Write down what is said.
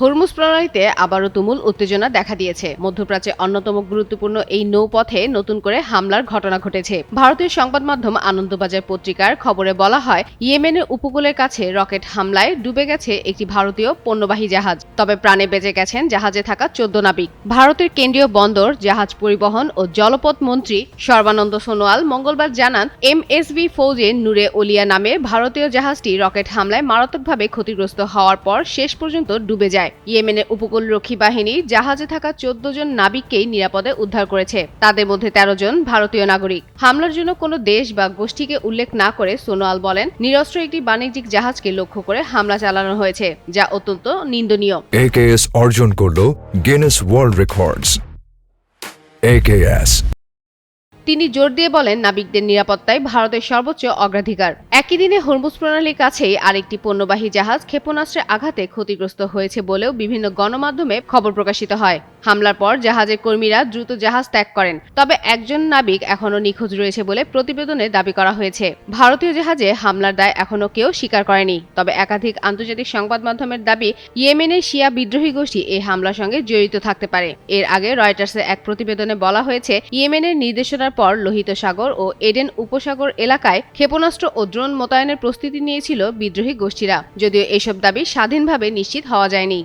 Hormuz প্রণালীতে আবারও তুমুল উত্তেজনা দেখা দিয়েছে। মধ্যপ্রাচ্যে অন্যতম গুরুত্বপূর্ণ এই নৌপথে নতুন করে হামলার ঘটনা ঘটেছে। ভারতীয় সংবাদ মাধ্যম আনন্দবাজার পত্রিকার খবরে বলা হয়, ইয়েমেনের উপকূলের কাছে রকেট হামলায় ডুবে গেছে একটি ভারতীয় পণ্যবাহী জাহাজ। তবে প্রাণে বেঁচে গেছেন জাহাজে থাকা 14 নাবিক। ভারতের কেন্দ্রীয় বন্দর, জাহাজ পরিবহন ও জলপথ মন্ত্রী সর্বানন্দ সোনোয়াল মঙ্গলবার জানান, এমএসভি ফৌজে নুরে ওলিয়া নামের ভারতীয় জাহাজটি রকেট হামলায় মারাত্মকভাবে ক্ষতিগ্রস্ত হওয়ার পর শেষ পর্যন্ত ডুবে যায়। ইয়েমেনের উপকূলরক্ষী বাহিনী জাহাজে থাকা 14 জন নাবিককেই নিরাপদে উদ্ধার করেছে। তাদের মধ্যে 13 জন ভারতীয় নাগরিক। হামলার জন্য কোনো দেশ বা গোষ্ঠীকে উল্লেখ না করে সোনোয়াল বলেন, নিরস্ত্র একটি বাণিজ্যিক জাহাজকে লক্ষ্য করে হামলা চালানো হয়েছে, যা অত্যন্ত নিন্দনীয়। AKS অর্জন করল গিনেস ওয়ার্ল্ড রেকর্ডস। AKS তিনি জোর দিয়ে বলেন, নাবিকদের নিরাপত্তায় ভারতের সর্বোচ্চ অগ্রাধিকার। একই দিনে হরমুজ প্রণালীর কাছেই আরেকটি পণ্যবাহী জাহাজ ক্ষেপণাস্ত্রের আঘাতে ক্ষতিগ্রস্ত হয়েছে বলেও বিভিন্ন গণমাধ্যমে খবর প্রকাশিত হয়। হামলার পর জাহাজের কর্মীরা দ্রুত জাহাজ ত্যাগ করেন। তবে একজন নাবিক এখনও নিখোঁজ রয়েছে বলে প্রতিবেদনে দাবি করা হয়েছে। ভারতীয় জাহাজে হামলার দায় এখনও কেউ স্বীকার করেনি। তবে একাধিক আন্তর্জাতিক সংবাদ মাধ্যমের দাবি, ইয়েমেনের শিয়া বিদ্রোহী গোষ্ঠী এই হামলার সঙ্গে জড়িত থাকতে পারে। এর আগে রয়টার্সের এক প্রতিবেদনে বলা হয়েছে, ইয়েমেনের নির্দেশনার পর লোহিত সাগর ও এডেন উপসাগর এলাকায় ক্ষেপণাস্ত্র ও ড্রোন মোতায়েনের প্রস্তুতি নিয়েছিল বিদ্রোহী গোষ্ঠীরা, যদিও এসব দাবি স্বাধীনভাবে নিশ্চিত হওয়া যায়নি।